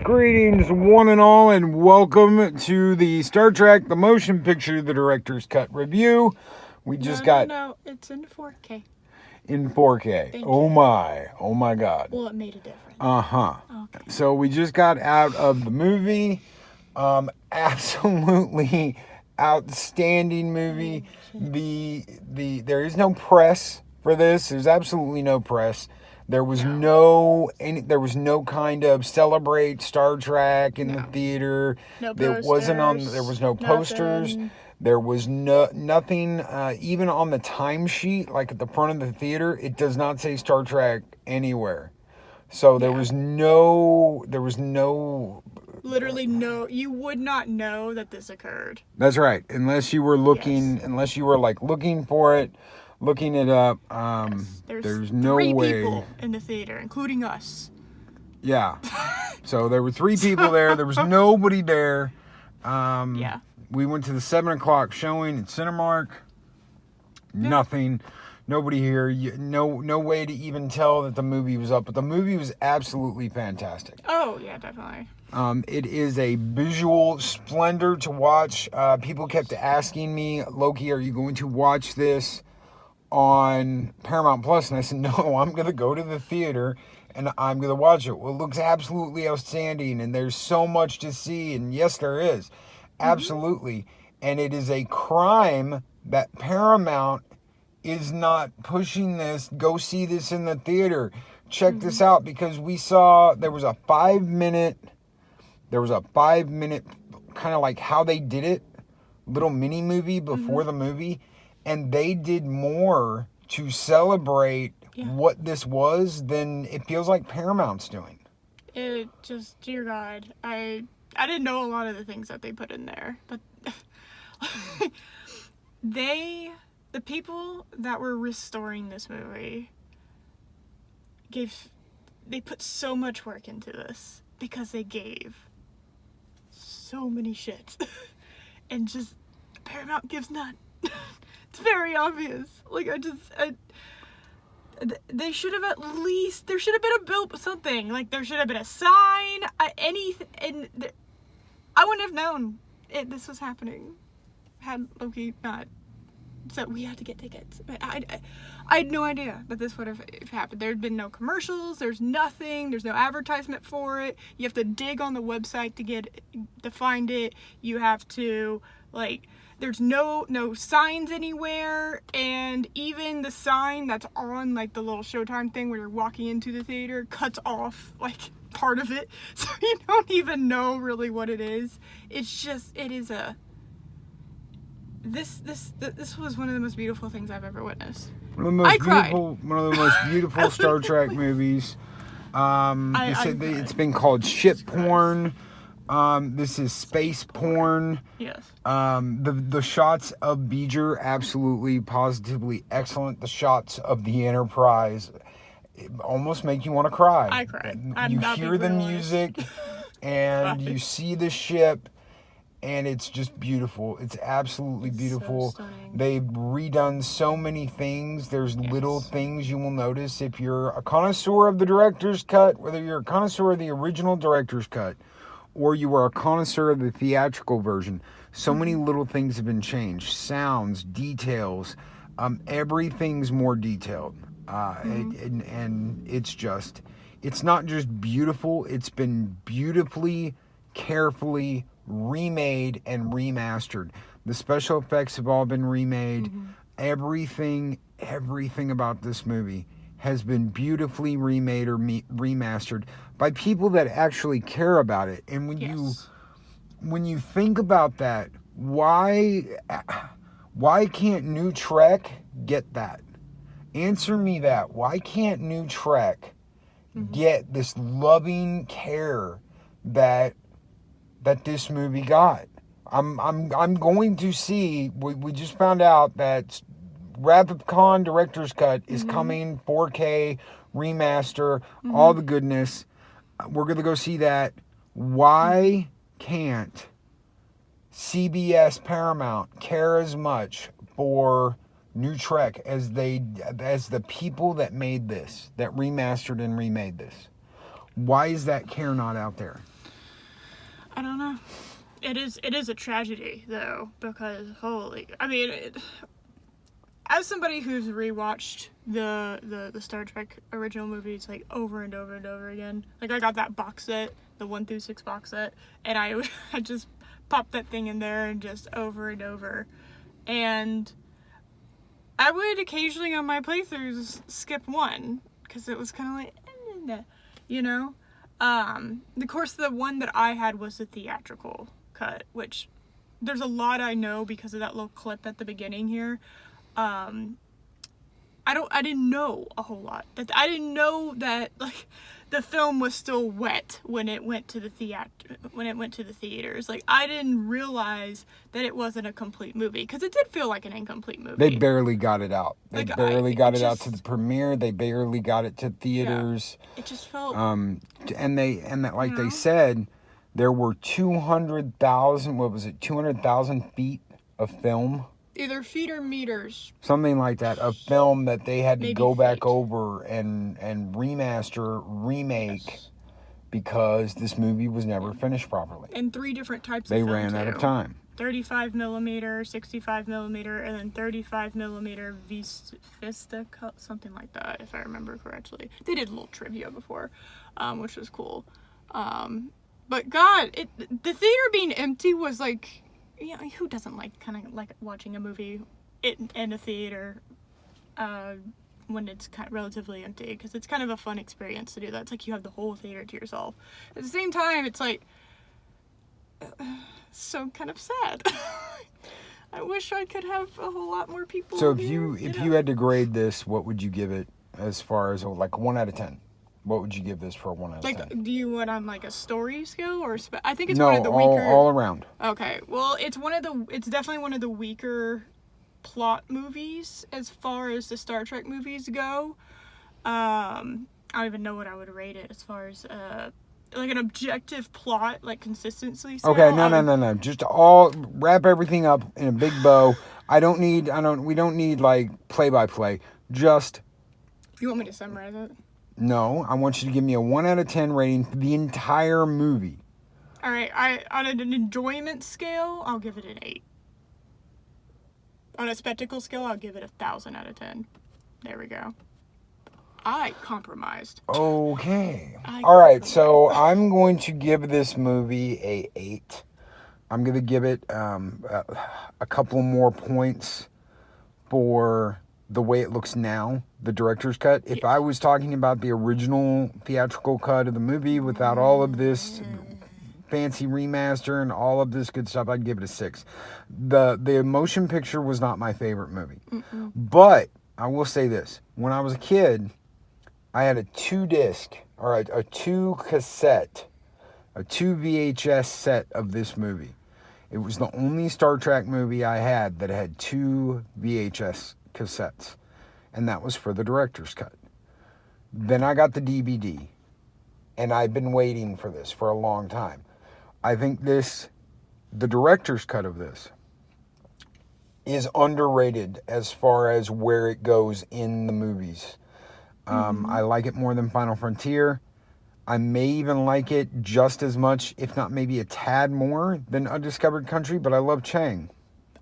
Greetings, one and all, and welcome to the Star Trek The Motion Picture, the Director's Cut review. We just got No, it's in 4K. in 4K. Thank Oh you. my God. Well, it made a difference. Okay. So we just got out of the movie. Absolutely outstanding movie. There is no press for this. There's absolutely no press. There was no kind of celebrate Star Trek in the theater. No There was no posters. Nothing. There was nothing even on the timesheet, like at the front of the theater, it does not say Star Trek anywhere. So there was no Literally no. You would not know that this occurred. That's right. Unless you were looking looking for it, looking it up. There's no way. 3 people in the theater, including us. Yeah. So there were 3 people there. There was nobody there. We went to the 7:00 showing at Cinemark. Nothing. Nobody here. No way to even tell that the movie was up. But the movie was absolutely fantastic. Oh, yeah, definitely. It is a visual splendor to watch. People kept asking me, Loki, are you going to watch this on Paramount Plus? And I said, no, I'm going to go to the theater and I'm going to watch it. Well, it looks absolutely outstanding and there's so much to see. And yes, there is. Absolutely. And it is a crime that Paramount is not pushing this. Go see this in the theater. Check this out, because we saw there was a 5-minute kind of like how they did it, little mini movie before the movie, and they did more to celebrate what this was than it feels like Paramount's doing. It just, dear God, I didn't know a lot of the things that they put in there, but the people that were restoring this movie they put so much work into this because they gave so many shits. And just Paramount gives none. It's very obvious. They should have there should have been a bill, something. Like, there should have been a sign, anything. And I wouldn't have known this was happening had Loki not. So we had to get tickets. I had no idea that this would have happened. There had been no commercials. There's nothing. There's no advertisement for it. You have to dig on the website to find it. You have to, there's no signs anywhere. And even the sign that's on, the little Showtime thing where you're walking into the theater cuts off, part of it. So you don't even know really what it is. It's just, it is a... This was one of the most beautiful things I've ever witnessed. One of the most beautiful Star Trek movies. It's been called ship porn. This is space porn. Yes. The shots of Beeger, absolutely, positively excellent. The shots of the Enterprise almost make you want to cry. I cried. You hear the music, and you see the ship. And it's just beautiful. It's absolutely beautiful. So stunning. They've redone so many things. There's little things you will notice if you're a connoisseur of the director's cut, whether you're a connoisseur of the original director's cut, or you are a connoisseur of the theatrical version. So many little things have been changed. Sounds, details, everything's more detailed. And it's not just beautiful. It's been beautifully, carefully remade and remastered. The special effects have all been remade. Everything about this movie has been beautifully remade or remastered by people that actually care about it. And when you think about that, why can't New Trek get that? Answer me that. Why can't New Trek get this loving care that this movie got? I'm going to see. We just found out that Wrath of Khan Director's Cut is coming, 4K remaster, all the goodness. We're gonna go see that. Why can't CBS Paramount care as much for New Trek as the people that made this, that remastered and remade this? Why is that care not out there? I don't know. It is a tragedy though, because as somebody who's rewatched the Star Trek original movies like over and over and over again, like I got that box set, the 1 through 6 box set, and I just popped that thing in there and just over and over, and I would occasionally on my playthroughs skip one because it was kind of like, you know. Of course, the one that I had was the theatrical cut, which there's a lot I know because of that little clip at the beginning here. I didn't know a whole lot. I didn't know that like the film was still wet when it went to the theaters. Like I didn't realize that it wasn't a complete movie because it did feel like an incomplete movie. They barely got it out. They Like, barely got it out to the premiere. They barely got it to theaters. Yeah, it just felt. They said, there were 200,000. What was it? 200,000 feet of film. Either feet or meters. Something like that. A film that they had to Maybe go back feet. over and remake, because this movie was never finished properly. And 3 different types They of film, ran out of too. time. 35 millimeter, 65 millimeter, and then 35 millimeter Vista cut, something like that, if I remember correctly. They did a little trivia before, which was cool. But God, the theater being empty was like, you know, who doesn't like watching a movie in a theater when it's kind of relatively empty? Because it's kind of a fun experience to do that. It's like you have the whole theater to yourself. At the same time, it's like so kind of sad. I wish I could have a whole lot more people. So if here, you had to grade this, what would you give it as far as like 1 out of 10? What would you give this for a 1 out of 10? Like, do you want on like a story scale or I think it's No, one of the weaker. all around. Okay, well, it's definitely one of the weaker plot movies as far as the Star Trek movies go. I don't even know what I would rate it as far as like an objective plot, like consistency. Okay, no. Just all wrap everything up in a big bow. We don't need like play by play. Just. You want me to summarize it? No, I want you to give me a 1 out of 10 rating for the entire movie. All right, on an enjoyment scale, I'll give it an 8. On a spectacle scale, I'll give it 1,000 out of 10. There we go. I compromised. Okay. All right, so I'm going to give this movie a 8. I'm going to give it a couple more points for the way it looks now, the director's cut. If I was talking about the original theatrical cut of the movie without all of this fancy remaster and all of this good stuff, I'd give it a 6. The motion picture was not my favorite movie. But I will say this. When I was a kid, I had a 2-disc, or a 2-cassette, a 2 VHS set of this movie. It was the only Star Trek movie I had that had 2 VHS cassettes, and that was for the director's cut. Then I got the DVD, and I've been waiting for this for a long time. I think the director's cut of this is underrated as far as where it goes in the movies. I like it more than Final Frontier. I may even like it just as much, if not maybe a tad more, than Undiscovered Country, but I love Chang.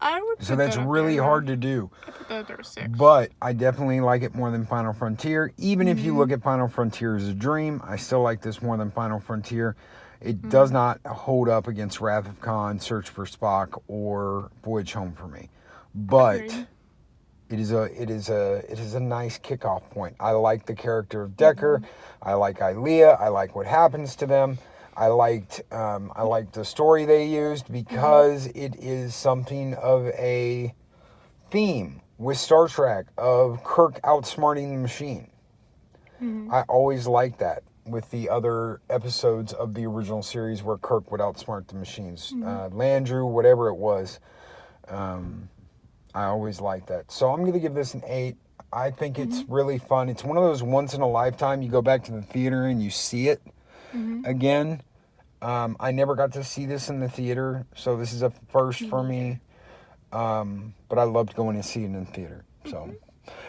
I would. So that's really hard to do. I put that there 6. But I definitely like it more than Final Frontier. Even if you look at Final Frontier as a dream, I still like this more than Final Frontier. It does not hold up against Wrath of Khan, Search for Spock, or Voyage Home for me. But Agreed. it is a nice kickoff point. I like the character of Decker. I like Ilea. I like what happens to them. I liked the story they used because it is something of a theme with Star Trek of Kirk outsmarting the machine. I always liked that with the other episodes of the original series where Kirk would outsmart the machines. Landru, whatever it was. I always liked that. So I'm going to give this an 8. I think it's really fun. It's one of those once in a lifetime. You go back to the theater and you see it again. I never got to see this in the theater, so this is a first for me. But I loved going to see it in the theater. So,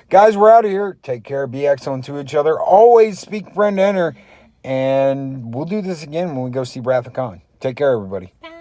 guys, we're out of here. Take care. Be excellent to each other. Always speak friend enter. And we'll do this again when we go see Wrath of Khan. Take care, everybody. Bye.